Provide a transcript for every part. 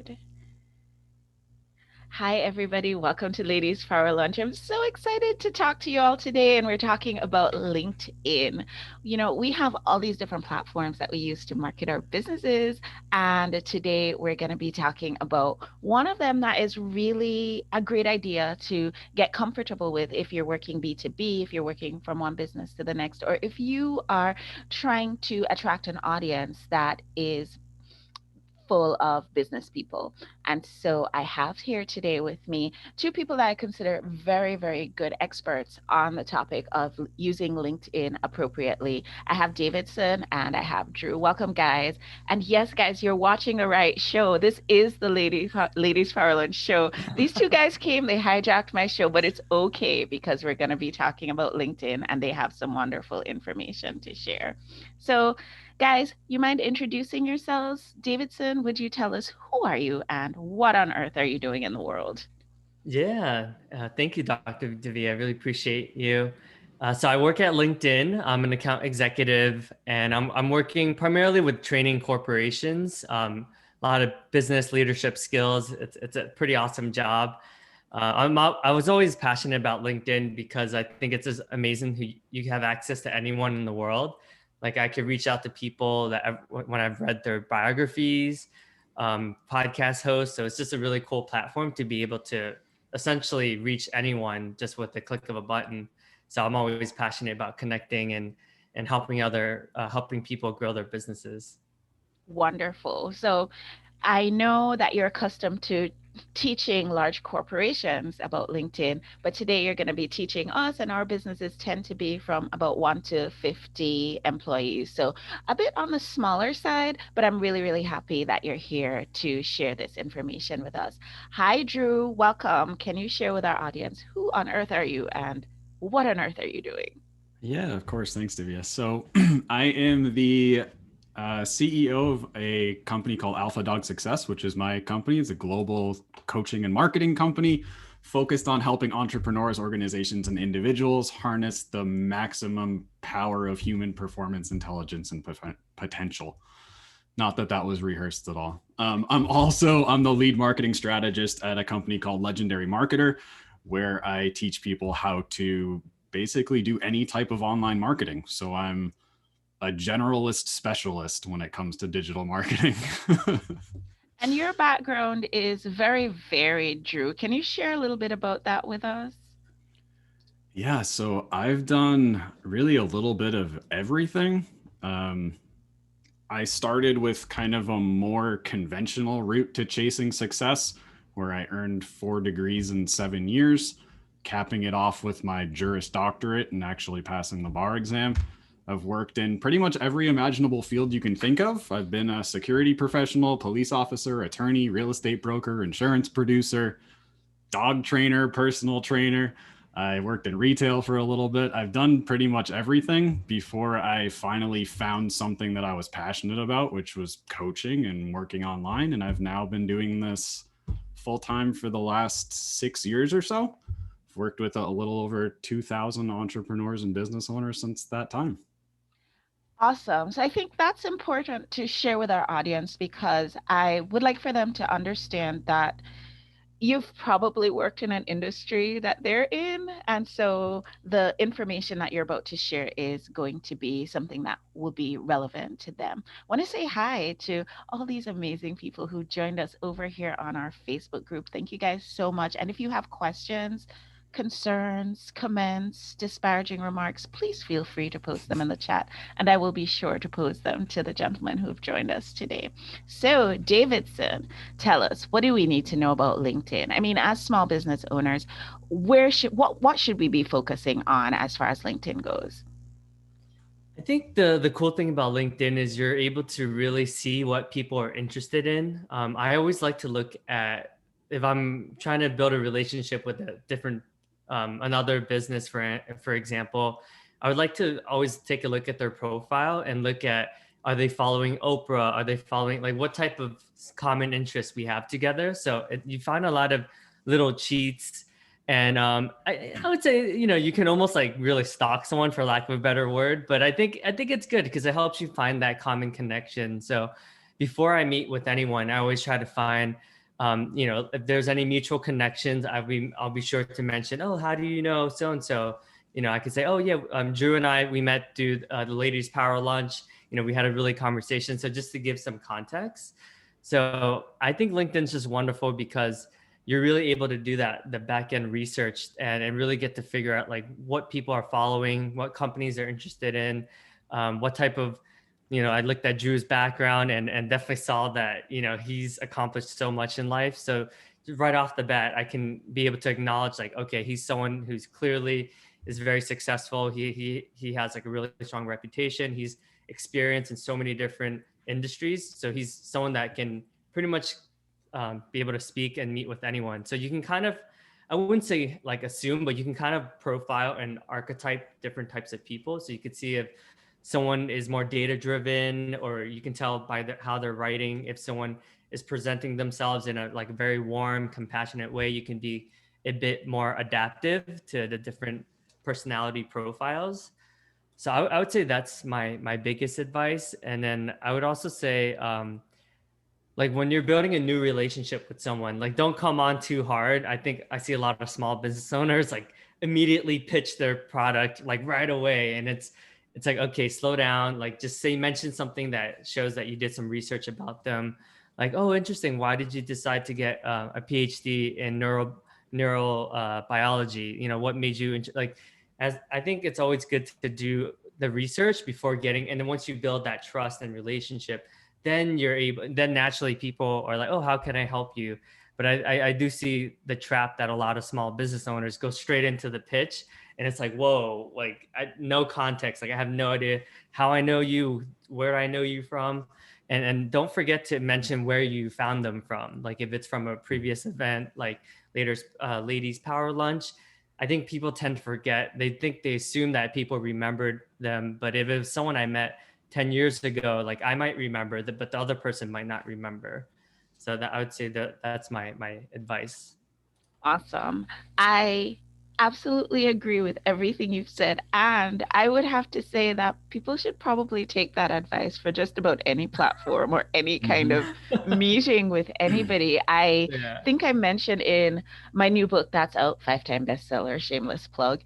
Shepherd. Hi, everybody. Welcome to Ladies Power Lunch. I'm so excited to talk to you all today, and we're talking about LinkedIn. We have all these different platforms that we use to market our businesses, and today we're going to be talking about one of them that is really a great idea to get comfortable with if you're working B2B, if you're working from one business to the next, or if you are trying to attract an audience that is full of business people. And so I have here today with me two people that I consider very, very good experts on the topic of using LinkedIn appropriately. I have Davidson and I have Drew. Welcome, guys. And yes, guys, you're watching the right show. This is the Ladies Powerland show. These two guys came, they hijacked my show, but it's okay because we're going to be talking about LinkedIn and they have some wonderful information to share. So, guys, you mind introducing yourselves? Davidson, would you tell us who are you and what on earth are you doing in the world? Yeah, thank you, Dr. Davia. I really appreciate you. So I work at LinkedIn. I'm an account executive, and I'm working primarily with training corporations. A lot of business leadership skills. It's a pretty awesome job. I was always passionate about LinkedIn because I think it's just amazing who you have access to anyone in the world. Like I could reach out to people when I've read their biographies, podcast hosts. So it's just a really cool platform to be able to essentially reach anyone just with the click of a button. So I'm always passionate about connecting and helping people grow their businesses. Wonderful. So I know that you're accustomed to teaching large corporations about LinkedIn, but today you're going to be teaching us, and our businesses tend to be from about 1 to 50 employees. So a bit on the smaller side, but I'm really, really happy that you're here to share this information with us. Hi, Drew. Welcome. Can you share with our audience who on earth are you and what on earth are you doing? Yeah, of course. Thanks, Divya. So I am the CEO of a company called Alpha Dog Success, which is my company. It's a global coaching and marketing company focused on helping entrepreneurs, organizations, and individuals harness the maximum power of human performance, intelligence, and potential. Not that that was rehearsed at all. I'm the lead marketing strategist at a company called Legendary Marketer, where I teach people how to basically do any type of online marketing. So I'm a generalist specialist when it comes to digital marketing. And your background is very varied, Drew. Can you share a little bit about that with us? Yeah, so I've done really a little bit of everything. Um, I started with kind of a more conventional route to chasing success, where I earned 4 degrees in 7 years, capping it off with my Juris Doctorate and actually passing the bar exam. I've worked in pretty much every imaginable field you can think of. I've been a security professional, police officer, attorney, real estate broker, insurance producer, dog trainer, personal trainer. I worked in retail for a little bit. I've done pretty much everything before I finally found something that I was passionate about, which was coaching and working online. And I've now been doing this full time for the last 6 years or so. I've worked with a little over 2,000 entrepreneurs and business owners since that time. Awesome. So I think that's important to share with our audience because I would like for them to understand that you've probably worked in an industry that they're in. And so the information that you're about to share is going to be something that will be relevant to them. I want to say hi to all these amazing people who joined us over here on our Facebook group. Thank you guys so much. And if you have questions, concerns, comments, disparaging remarks, please feel free to post them in the chat, and I will be sure to post them to the gentlemen who've joined us today. So, Davidson, tell us, what do we need to know about LinkedIn? I mean, as small business owners, what should we be focusing on as far as LinkedIn goes? I think the cool thing about LinkedIn is you're able to really see what people are interested in. I always like to look at if I'm trying to build a relationship with a different another business, for example, I would like to always take a look at their profile and look at, are they following Oprah? Are they following, like, what type of common interests we have together? So you find a lot of little cheats. And I would say, you can almost like really stalk someone, for lack of a better word. But I think it's good because it helps you find that common connection. So before I meet with anyone, I always try to find, if there's any mutual connections, I'll be sure to mention, oh, how do you know so and so? I could say, oh yeah, Drew and I, we met through the ladies' power lunch. We had a really conversation. So just to give some context. So I think LinkedIn's just wonderful because you're really able to do that, the back end research, and really get to figure out like what people are following, what companies are interested in, what type of, I looked at Drew's background and definitely saw that, he's accomplished so much in life. So right off the bat, I can be able to acknowledge like, okay, he's someone who's clearly is very successful. He has like a really strong reputation. He's experienced in so many different industries. So he's someone that can pretty much be able to speak and meet with anyone. So you can kind of, I wouldn't say like assume, but you can kind of profile and archetype different types of people. So you could see if someone is more data driven, or you can tell by how they're writing. If someone is presenting themselves in a like very warm, compassionate way, you can be a bit more adaptive to the different personality profiles. So I would say that's my biggest advice. And then I would also say, like when you're building a new relationship with someone, like don't come on too hard. I think I see a lot of small business owners like immediately pitch their product like right away, and it's like, okay, slow down. Like just say, mention something that shows that you did some research about them. Like, oh, interesting. Why did you decide to get a PhD in neural biology? What made you like? As I think it's always good to do the research before getting, and then once you build that trust and relationship, then naturally people are like, oh, how can I help you? But I do see the trap that a lot of small business owners go straight into the pitch, and it's like, whoa, like no context. Like I have no idea how I know you, where I know you from. And don't forget to mention where you found them from. Like if it's from a previous event, like ladies power lunch, I think people tend to forget. They assume that people remembered them. But if it was someone I met 10 years ago, like I might remember that, but the other person might not remember. So that I would say that's my advice. Awesome. I absolutely agree with everything you've said. And I would have to say that people should probably take that advice for just about any platform or any kind Mhm. of meeting with anybody. I Yeah. think I mentioned in my new book that's out, 5-time bestseller, shameless plug,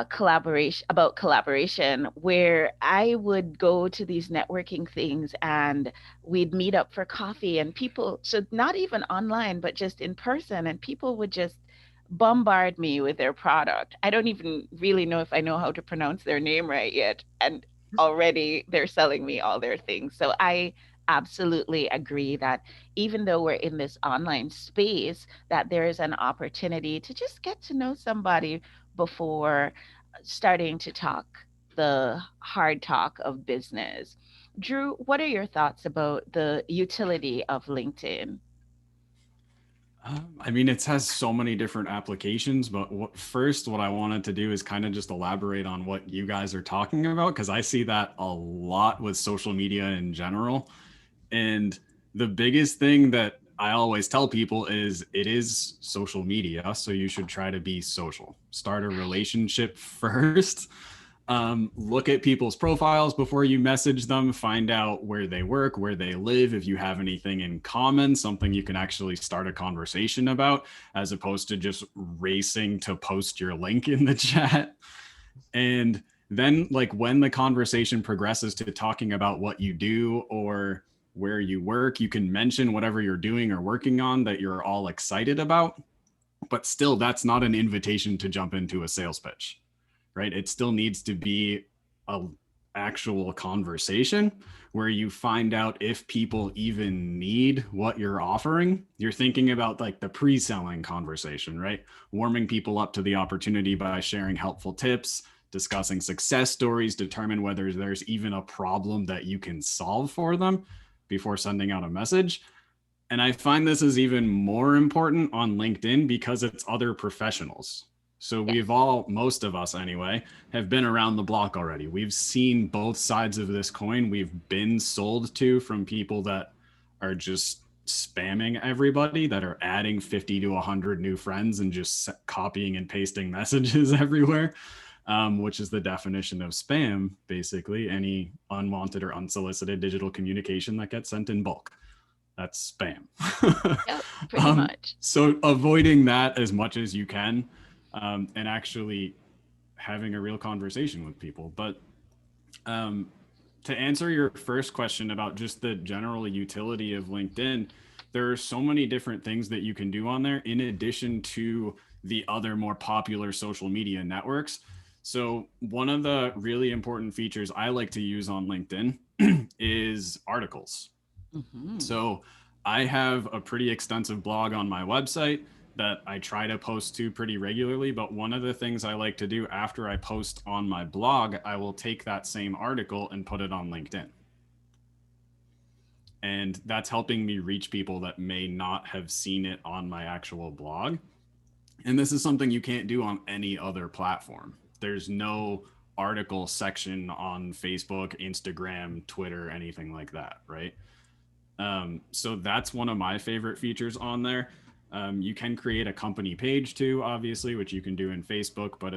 collaboration, where I would go to these networking things and we'd meet up for coffee, and people, so not even online but just in person, and people would just bombard me with their product. I don't even really know if I know how to pronounce their name right yet, and already they're selling me all their things. So I absolutely agree that even though we're in this online space, that there is an opportunity to just get to know somebody before starting to talk the hard talk of business. Drew, what are your thoughts about the utility of LinkedIn? I mean, it has so many different applications, but what I wanted to do is kind of just elaborate on what you guys are talking about, because I see that a lot with social media in general. And the biggest thing that I always tell people is it is social media. So you should try to be social. Start a relationship first. Look at people's profiles before you message them. Find out where they work, where they live. If you have anything in common, something you can actually start a conversation about, as opposed to just racing to post your link in the chat. And then, like, when the conversation progresses to talking about what you do or where you work, you can mention whatever you're doing or working on that you're all excited about. But still, that's not an invitation to jump into a sales pitch, right? It still needs to be a actual conversation where you find out if people even need what you're offering. You're thinking about like the pre-selling conversation, right? Warming people up to the opportunity by sharing helpful tips, discussing success stories, determine whether there's even a problem that you can solve for them before sending out a message. And I find this is even more important on LinkedIn because it's other professionals. So Yes. we've all, most of us anyway, have been around the block already. We've seen both sides of this coin. We've been sold to from people that are just spamming everybody, that are adding 50 to 100 new friends and just copying and pasting messages everywhere. which is the definition of spam, basically any unwanted or unsolicited digital communication that gets sent in bulk. That's spam. Yep, pretty much. So avoiding that as much as you can, and actually having a real conversation with people. But to answer your first question about just the general utility of LinkedIn, there are so many different things that you can do on there in addition to the other more popular social media networks. So one of the really important features I like to use on LinkedIn is articles. Mm-hmm. So I have a pretty extensive blog on my website that I try to post to pretty regularly. But one of the things I like to do after I post on my blog, I will take that same article and put it on LinkedIn. And that's helping me reach people that may not have seen it on my actual blog. And this is something you can't do on any other platform. There's no article section on Facebook, Instagram, Twitter, anything like that, right? So that's one of my favorite features on there. You can create a company page too, obviously, which you can do in Facebook, but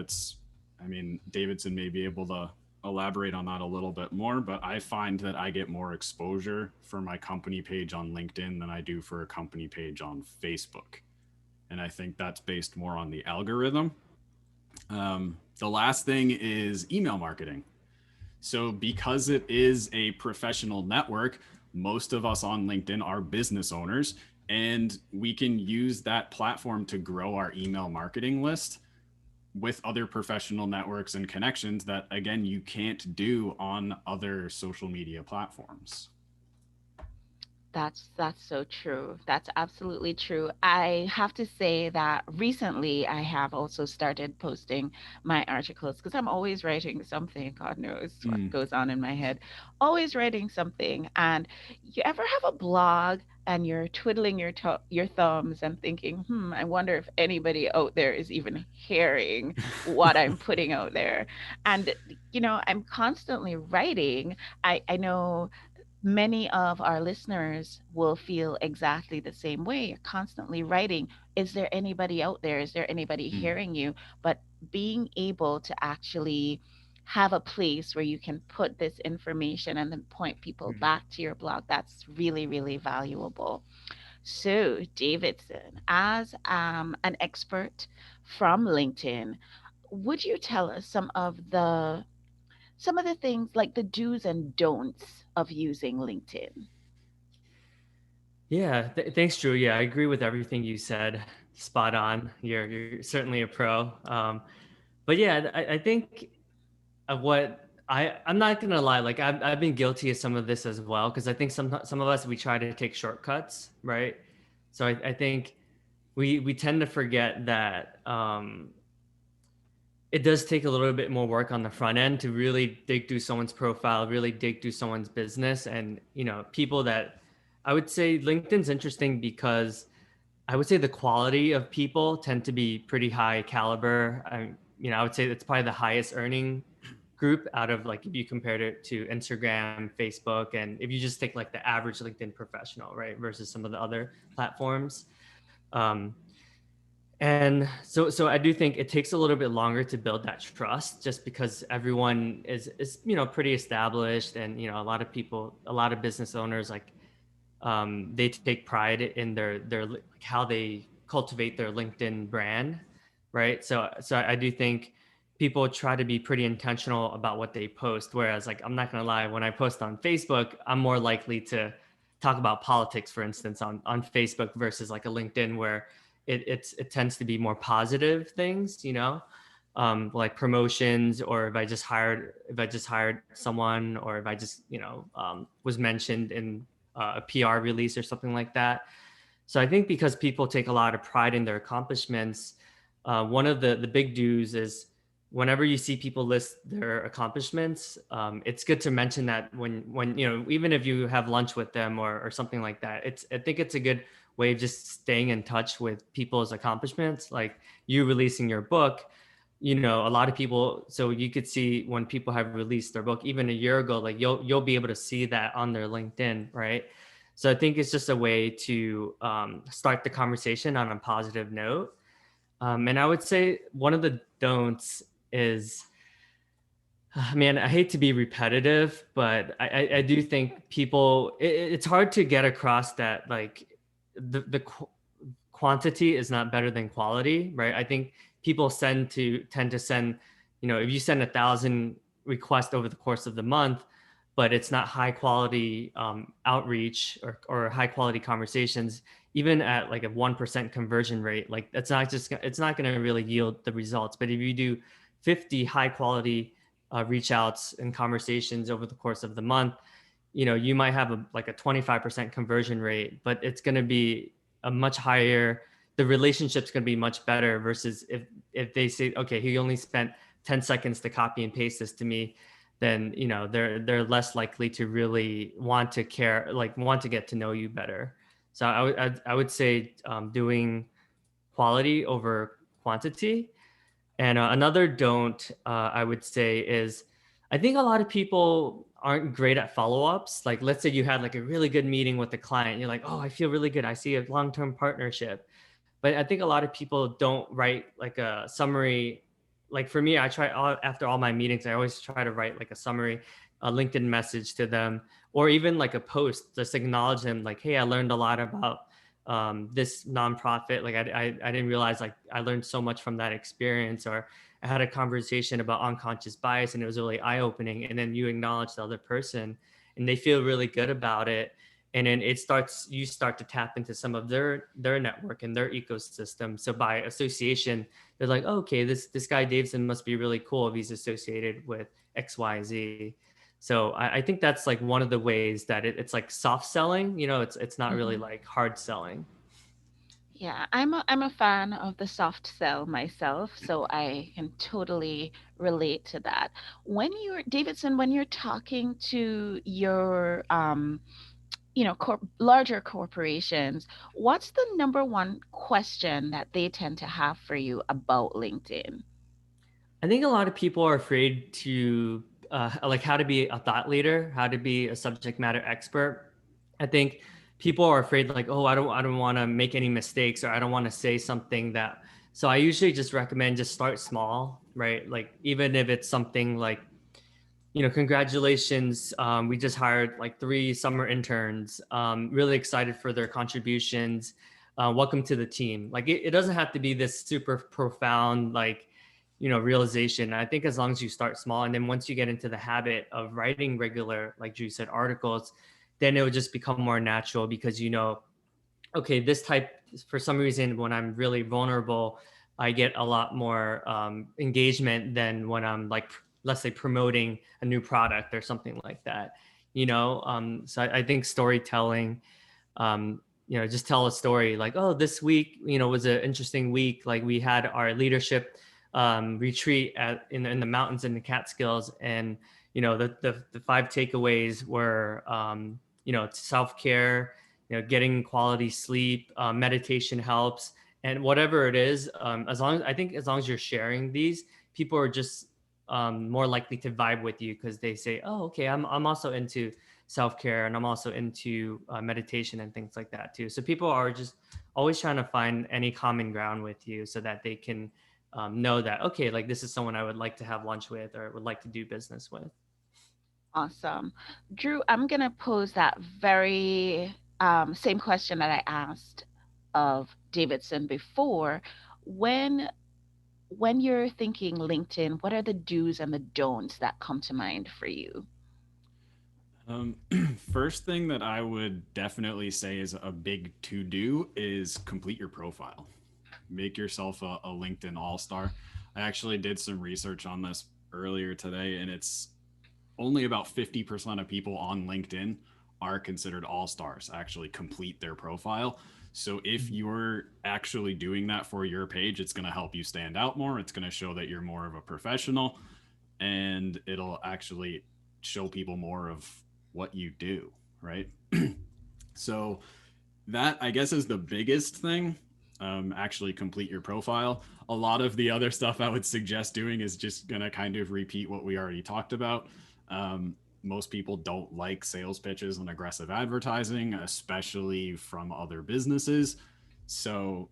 Davidson may be able to elaborate on that a little bit more, but I find that I get more exposure for my company page on LinkedIn than I do for a company page on Facebook. And I think that's based more on the algorithm. The last thing is email marketing. So because it is a professional network, most of us on LinkedIn are business owners, and we can use that platform to grow our email marketing list with other professional networks and connections that, again, you can't do on other social media platforms. That's so true. That's absolutely true. I have to say that recently I have also started posting my articles because I'm always writing something. God knows what goes on in my head. Always writing something. And you ever have a blog and you're twiddling your thumbs and thinking, I wonder if anybody out there is even hearing what I'm putting out there. And I'm constantly writing. I know many of our listeners will feel exactly the same way. You're constantly writing. Is there anybody out there? Is there anybody hearing you? But being able to actually have a place where you can put this information and then point people back to your blog, that's really, really valuable. So, Davidson, as an expert from LinkedIn, would you tell us some of the things like the do's and don'ts of using LinkedIn? Yeah, thanks, Drew. Yeah, I agree with everything you said. Spot on. You're certainly a pro. But yeah, I think I'm not gonna lie. Like I've been guilty of some of this as well, because I think some of us, we try to take shortcuts, right? So I think we tend to forget that it does take a little bit more work on the front end to really dig through someone's profile, really dig through someone's business. And people that, I would say LinkedIn's interesting because I would say the quality of people tend to be pretty high caliber. I would say it's probably the highest earning group out of, like, if you compared it to Instagram, Facebook, and if you just take like the average LinkedIn professional, right, versus some of the other platforms. And so I do think it takes a little bit longer to build that trust, just because everyone is pretty established, and a lot of people, a lot of business owners, like they take pride in their like how they cultivate their LinkedIn brand, right? So I do think people try to be pretty intentional about what they post, whereas, like, I'm not gonna lie, when I post on Facebook, I'm more likely to talk about politics, for instance, on Facebook versus like a LinkedIn, where it tends to be more positive things, like promotions, or if I just hired someone, or if I just was mentioned in a PR release or something like that. So I think because people take a lot of pride in their accomplishments, one of the big do's is, whenever you see people list their accomplishments, it's good to mention that when even if you have lunch with them or something like that. I think it's a good way of just staying in touch with people's accomplishments. Like you releasing your book, a lot of people, so you could see when people have released their book even a year ago, like you'll be able to see that on their LinkedIn, right? So I think it's just a way to start the conversation on a positive note. And I would say one of the don'ts is Man, I hate to be repetitive, but I do think people, it's hard to get across that like the quantity is not better than quality, right? I think people tend to send, if you send 1,000 requests over the course of the month, but it's not high quality outreach or high quality conversations, even at like a 1% conversion rate, like it's not going to really yield the results. But if you do 50 high quality reach outs and conversations over the course of the month, you might have like a 25% conversion rate, but it's going to be a much higher, the relationship's going to be much better versus if they say, okay, he only spent 10 seconds to copy and paste this to me, then they're less likely to really want to care, like want to get to know you better. So I would say doing quality over quantity. And another don't I would say is, I think a lot of people aren't great at follow-ups. Like, let's say you had like a really good meeting with the client. You're like, oh, I feel really good. I see a long-term partnership. But I think a lot of people don't write like a summary. Like for me, after all my meetings, I always try to write like a summary, a LinkedIn message to them, or even like a post, just acknowledge them like, hey, I learned a lot about this nonprofit. Like I didn't realize like I learned so much from that experience, or I had a conversation about unconscious bias and it was really eye-opening. And then you acknowledge the other person and they feel really good about it. And then you start to tap into some of their network and their ecosystem. So by association, they're like, oh, okay, this guy Davidson must be really cool if he's associated with XYZ. So I think that's like one of the ways that it's like soft selling, it's not really like hard selling. Yeah, I'm a fan of the soft sell myself, so I can totally relate to that. When you're Davidson, when you're talking to your larger corporations, what's the number one question that they tend to have for you about LinkedIn? I think a lot of people are afraid to like how to be a thought leader, how to be a subject matter expert. I think people are afraid like, oh, I don't want to make any mistakes, or I don't want to say something that. So I usually just recommend just start small, right? Like even if it's something like, congratulations, we just hired like 3 summer interns. Really excited for their contributions. Welcome to the team. Like it doesn't have to be this super profound like realization. I think as long as you start small, and then once you get into the habit of writing regular, like Drew said, articles, then it will just become more natural because okay, this type, for some reason, when I'm really vulnerable, I get a lot more engagement than when I'm like, let's say, promoting a new product or something like that. So I think storytelling, just tell a story like, oh, this week, was an interesting week. Like we had our leadership retreat in the mountains in the Catskills, and the 5 takeaways were self-care, getting quality sleep, meditation helps, and whatever it is, as long as you're sharing these, people are just more likely to vibe with you because they say, oh, okay, I'm also into self-care, and I'm also into meditation and things like that too. So people are just always trying to find any common ground with you so that they can know that, okay, like this is someone I would like to have lunch with or would like to do business with. Awesome. Drew, I'm going to pose that very same question that I asked of Davidson before. When when you're thinking LinkedIn, what are the do's and the don'ts that come to mind for you? Um, First thing that I would definitely say is a big to do is complete your profile. Make yourself a LinkedIn all star. I actually did some research on this earlier today, and it's only about 50% of people on LinkedIn are considered all stars, actually complete their profile. So if you're actually doing that for your page, it's going to help you stand out more. It's going to show that you're more of a professional, and it'll actually show people more of what you do, right? So that, I guess, is the biggest thing. Actually complete your profile. A lot of the other stuff I would suggest doing is just going to kind of repeat what we already talked about. Most people don't like sales pitches and aggressive advertising, especially from other businesses. So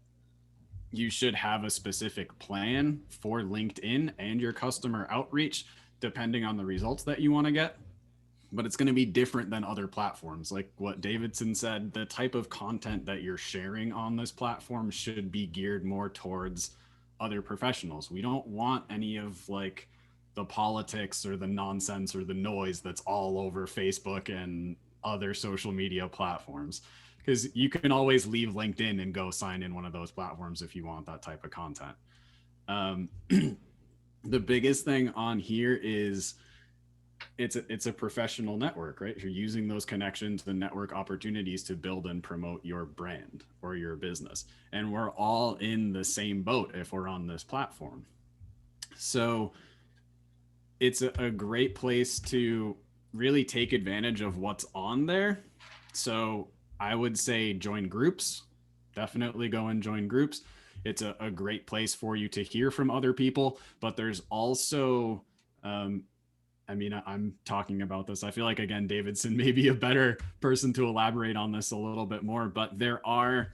you should have a specific plan for LinkedIn and your customer outreach depending on the results that you want to get, but it's going to be different than other platforms. Like what Davidson said, the type of content that you're sharing on this platform should be geared more towards other professionals. We don't want any of like the politics or the nonsense or the noise that's all over Facebook and other social media platforms, because you can always leave LinkedIn and go sign in one of those platforms if you want that type of content. The biggest thing on here is it's a professional network, right? You're using those connections and network opportunities to build and promote your brand or your business. And we're all in the same boat if we're on this platform. So it's a great place to really take advantage of what's on there. So I would say join groups. Definitely go and join groups. It's a great place for you to hear from other people, but there's also I mean, I'm talking about this. I feel like, again, Davidson may be a better person to elaborate on this a little bit more, but there are,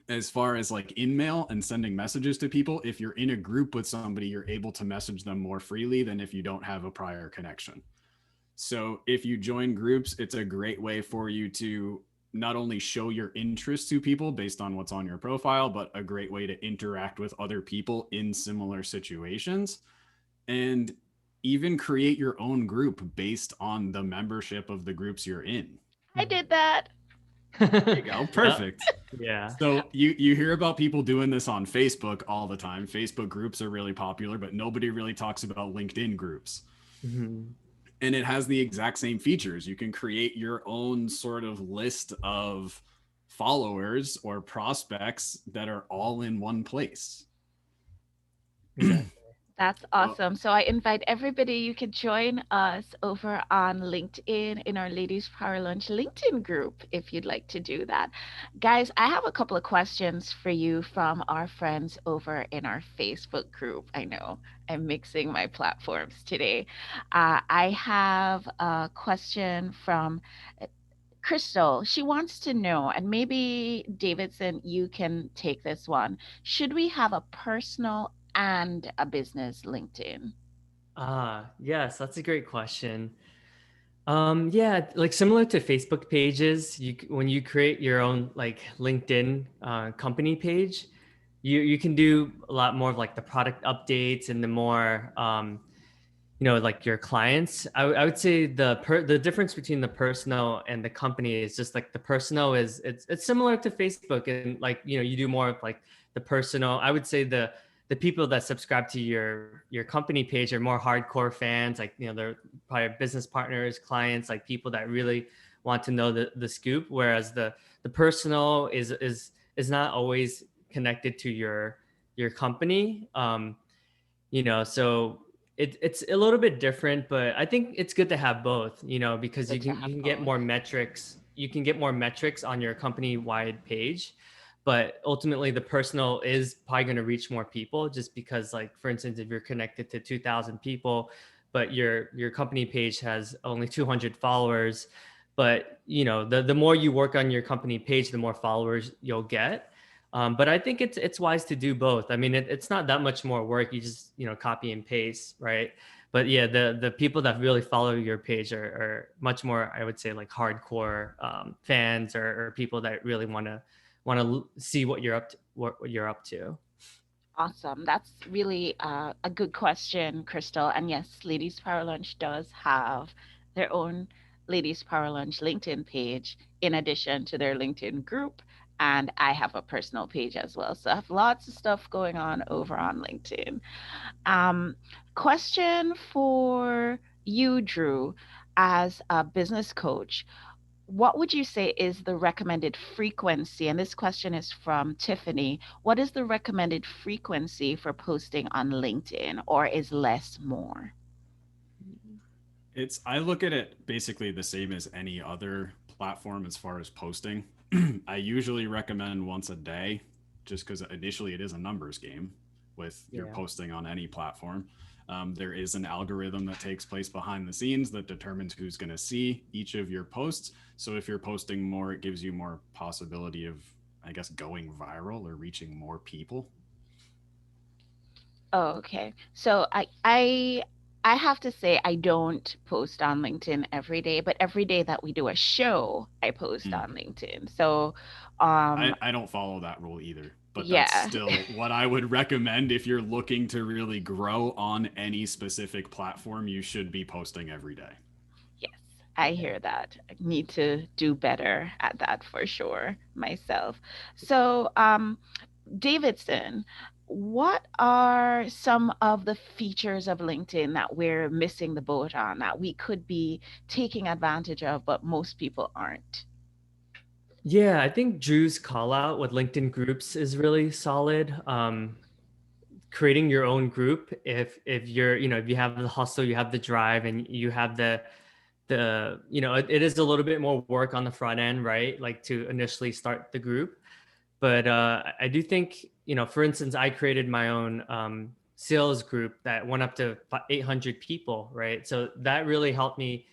as far as like in-mail and sending messages to people, if you're in a group with somebody, you're able to message them more freely than if you don't have a prior connection. So if you join groups, it's a great way for you to not only show your interest to people based on what's on your profile, but a great way to interact with other people in similar situations. And even create your own group based on the membership of the groups you're in. I did that. There you go. Perfect. Yeah. So you hear about people doing this on Facebook all the time. Facebook groups are really popular, but nobody really talks about LinkedIn groups. Mm-hmm. And it has the exact same features. You can create your own sort of list of followers or prospects that are all in one place. Exactly. That's awesome. So I invite everybody, you can join us over on LinkedIn in our Ladies Power Lunch LinkedIn group if you'd like to do that. Guys, I have a couple of questions for you from our friends over in our Facebook group. I know I'm mixing my platforms today. I have a question from Crystal. She wants to know, and maybe Davidson, you can take this one. Should we have a personal and a business LinkedIn? Yes, that's a great question. Yeah, like similar to Facebook pages, when you create your own like LinkedIn company page, you can do a lot more of like the product updates and the more like your clients. I would say the difference between the personal and the company is just like the personal is it's similar to Facebook, and like you do more of like the personal. I would say the people that subscribe to your company page are more hardcore fans, like they're probably business partners, clients, like people that really want to know the scoop, whereas the personal is not always connected to your company. So it's a little bit different, but I think it's good to have both, because Good to you have can get both. more metrics. You can get more metrics on your company wide page, but ultimately the personal is probably going to reach more people, just because, like, for instance, if you're connected to 2,000 people, but your company page has only 200 followers, but the more you work on your company page, the more followers you'll get. But I think it's wise to do both. I mean, it's not that much more work. You just copy and paste, right? But yeah, the people that really follow your page are much more, I would say, like hardcore fans, or people that really want to see what you're up to, what you're up to. Awesome. That's really a good question, Crystal. And yes, Ladies Power Lunch does have their own Ladies Power Lunch LinkedIn page in addition to their LinkedIn group. And I have a personal page as well. So I have lots of stuff going on over on LinkedIn. Um, Question for you, Drew, as a business coach. What would you say is the recommended frequency? And this question is from Tiffany. What is the recommended frequency for posting on LinkedIn, or is less more? I look at it basically the same as any other platform as far as posting. I usually recommend once a day, just because initially it is a numbers game with your Yeah. posting on any platform. There is an algorithm that takes place behind the scenes that determines who's going to see each of your posts. So if you're posting more, it gives you more possibility of, I guess, going viral or reaching more people. Oh, okay. So I I have to say I don't post on LinkedIn every day, but every day that we do a show, I post Mm. on LinkedIn. So, I don't follow that rule either, but that's yeah. still what I would recommend if you're looking to really grow on any specific platform. You should be posting every day. Yes, I Yeah. hear that. I need to do better at that for sure myself. So, Davidson, what are some of the features of LinkedIn that we're missing the boat on that we could be taking advantage of, but most people aren't? Yeah, I think Drew's call out with LinkedIn groups is really solid. Creating your own group, if you're, if you have the hustle, you have the drive, and you have the it is a little bit more work on the front end, right? Like to initially start the group. But I do think, for instance, I created my own sales group that went up to 800 people, right? So that really helped me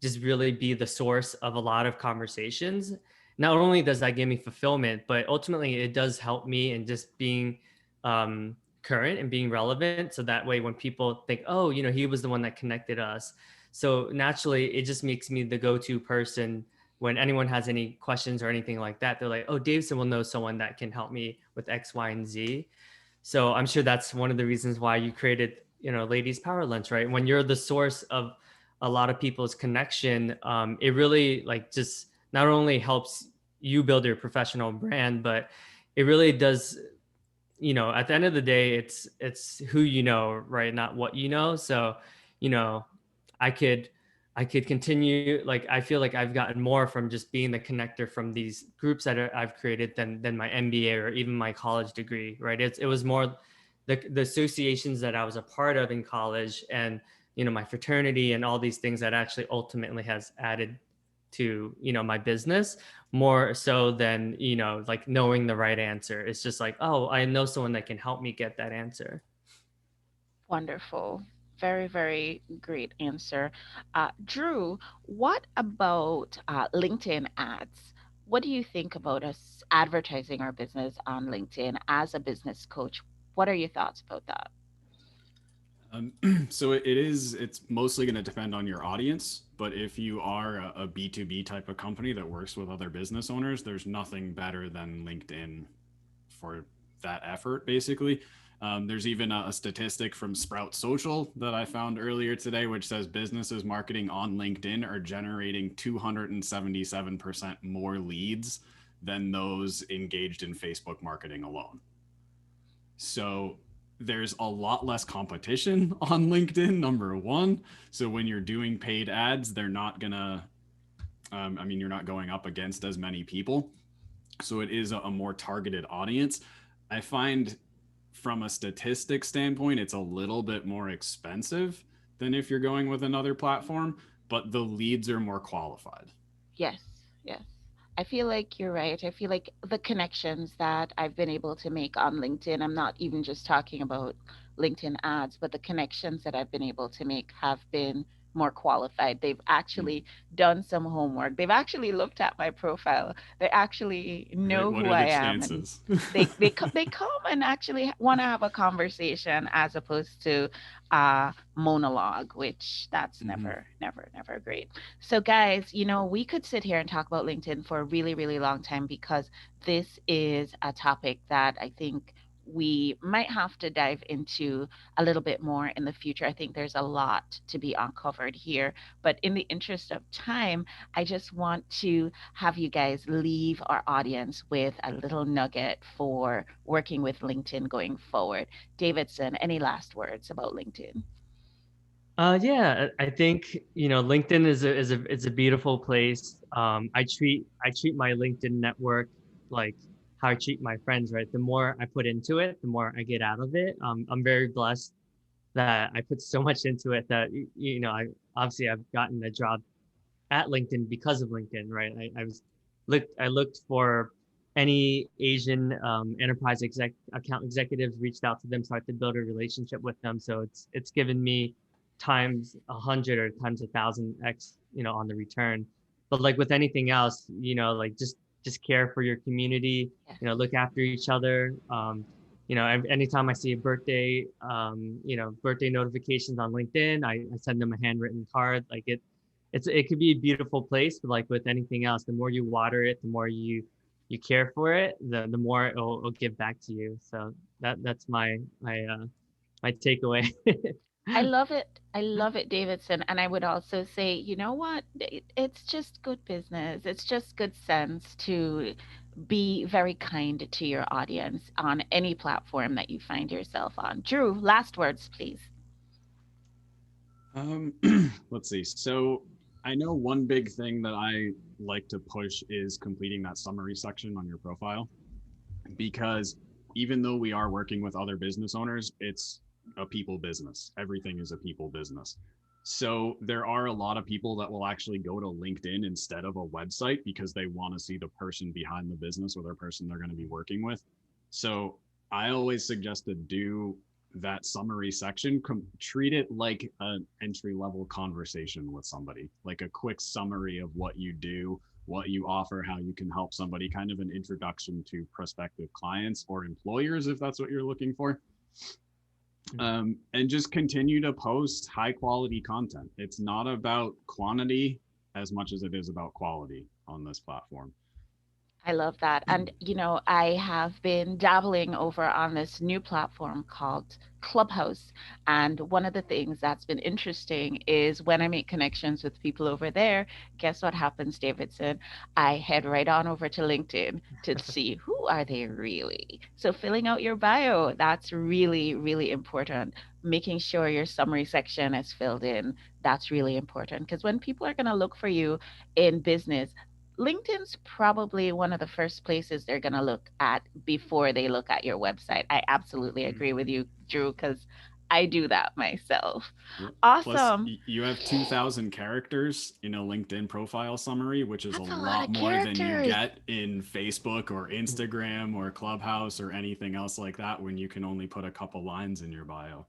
just really be the source of a lot of conversations. Not only does that give me fulfillment, but ultimately it does help me in just being current and being relevant. So that way, when people think, oh, he was the one that connected us. So naturally, it just makes me the go-to person when anyone has any questions or anything like that. They're like, oh, Davidson will know someone that can help me with X, Y, and Z. So I'm sure that's one of the reasons why you created, Ladies Power Lunch, right? When you're the source of a lot of people's connection, it really like just not only helps you build your professional brand, but it really does, at the end of the day, it's who you know, right? Not what you know. So, you know, I could I could continue, like I feel like I've gotten more from just being the connector from these groups that I've created than my MBA or even my college degree, right? It was more the associations that I was a part of in college, and my fraternity and all these things that actually ultimately has added to my business, more so than like knowing the right answer. It's just like, oh, I know someone that can help me get that answer. Wonderful. Very, very great answer. Drew, what about LinkedIn ads? What do you think about us advertising our business on LinkedIn as a business coach? What are your thoughts about that? So it's mostly going to depend on your audience. But if you are a B2B type of company that works with other business owners, there's nothing better than LinkedIn for that effort, basically. There's even a statistic from Sprout Social that I found earlier today, which says businesses marketing on LinkedIn are generating 277% more leads than those engaged in Facebook marketing alone. So there's a lot less competition on LinkedIn, number one. So when you're doing paid ads, they're not gonna, you're not going up against as many people. So it is a more targeted audience. I find from a statistic standpoint, it's a little bit more expensive than if you're going with another platform, but the leads are more qualified. Yes, yes. I feel like you're right. I feel like the connections that I've been able to make on LinkedIn, I'm not even just talking about LinkedIn ads, but the connections that I've been able to make have been more qualified. They've Mm. actually done some homework. They've actually looked at my profile. They actually Right? know What who are I the am, and chances? they come and actually want to have a conversation as opposed to monologue, which that's Mm-hmm. never great. So, guys, we could sit here and talk about LinkedIn for a really, really long time because this is a topic that I think we might have to dive into a little bit more in the future. I think there's a lot to be uncovered here. But in the interest of time, I just want to have you guys leave our audience with a little nugget for working with LinkedIn going forward. Davidson, any last words about LinkedIn? Yeah, I think LinkedIn is a beautiful place. I treat my LinkedIn network like how I treat my friends, right? The more I put into it, the more I get out of it. I'm very blessed that I put so much into it that I've gotten a job at LinkedIn because of LinkedIn, right? I looked for any Asian enterprise account executives, reached out to them, started to build a relationship with them. So it's given me times 100 or times 1,000x, on the return. But like with anything else, like just care for your community, Yes. look after each other. anytime I see a birthday, birthday notifications on LinkedIn, I send them a handwritten card. Like it could be a beautiful place, but like with anything else, the more you water it, the more you care for it, the more it'll give back to you. So that's my takeaway. I love it. I love it, Davidson. And I would also say, you know what? It's just good business. It's just good sense to be very kind to your audience on any platform that you find yourself on. Drew, last words, please. Um, let's see. So I know one big thing that I like to push is completing that summary section on your profile, because even though we are working with other business owners, it's a people business. Everything is a people business. So there are a lot of people that will actually go to LinkedIn instead of a website because they want to see the person behind the business or their person they're going to be working with. So I always suggest to do that summary section, treat it like an entry level conversation with somebody, like a quick summary of what you do, what you offer, how you can help somebody, kind of an introduction to prospective clients or employers if that's what you're looking for. And just continue to post high quality content. It's not about quantity as much as it is about quality on this platform. I love that. And, I have been dabbling over on this new platform called Clubhouse. And one of the things that's been interesting is when I make connections with people over there, guess what happens, Davidson? I head right on over to LinkedIn to see who are they really. So filling out your bio, that's really, really important. Making sure your summary section is filled in, that's really important. Because when people are going to look for you in business, LinkedIn's probably one of the first places they're going to look at before they look at your website. I absolutely agree with you, Drew, because I do that myself. Yeah. Plus, Awesome. you have 2,000 characters in a LinkedIn profile summary, which is a That's a lot lot of more than you characters. get in Facebook or Instagram or Clubhouse or anything else like that when you can only put a couple lines in your bio.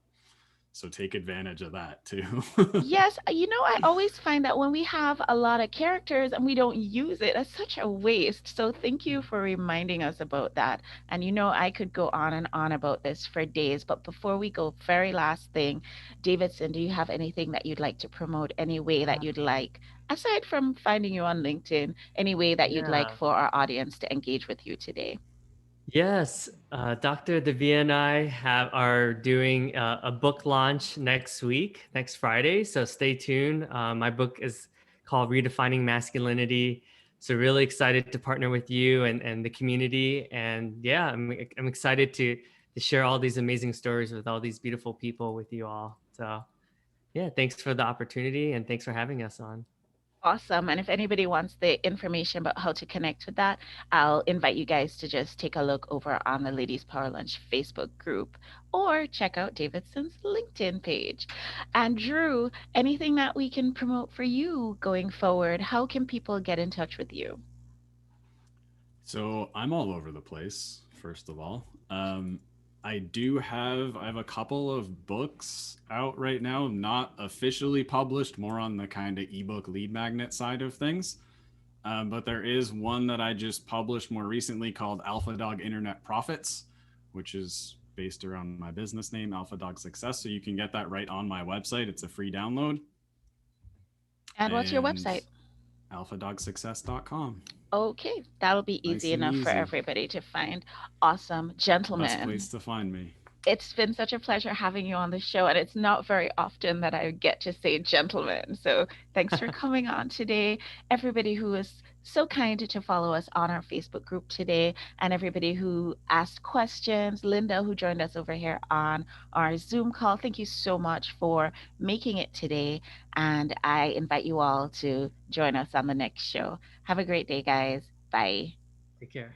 So take advantage of that too. Yes, I always find that when we have a lot of characters and we don't use it, it's such a waste. So thank you for reminding us about that. And I could go on and on about this for days, but before we go, very last thing, Davidson, do you have anything that you'd like to promote, any way that you'd like, aside from finding you on LinkedIn, any way that you'd like Yeah. for our audience to engage with you today? Yes, Dr. Davia and I are doing a book launch next week, next Friday. So stay tuned. My book is called Redefining Masculinity. So really excited to partner with you and the community. And yeah, I'm excited to share all these amazing stories with all these beautiful people with you all. So yeah, thanks for the opportunity and thanks for having us on. Awesome. And if anybody wants the information about how to connect with that, I'll invite you guys to just take a look over on the Ladies Power Lunch Facebook group or check out Davidson's LinkedIn page. And Drew, anything that we can promote for you going forward? How can people get in touch with you? So I'm all over the place, first of all. I have a couple of books out right now, not officially published, more on the kind of ebook lead magnet side of things. But there is one that I just published more recently called Alpha Dog Internet Profits, which is based around my business name, Alpha Dog Success. So you can get that right on my website. It's a free download. And what's your And website? alphadogsuccess.com. Okay, that'll be easy Nice and enough for easy. everybody to find. Awesome. Best place Gentlemen, to find me. it's been such a pleasure having you on the show, and it's not very often that I get to say gentlemen. So thanks for coming on today. Everybody who was so kind to follow us on our Facebook group today, and everybody who asked questions, Linda, who joined us over here on our Zoom call, thank you so much for making it today. And I invite you all to join us on the next show. Have a great day, guys. Bye. Take care.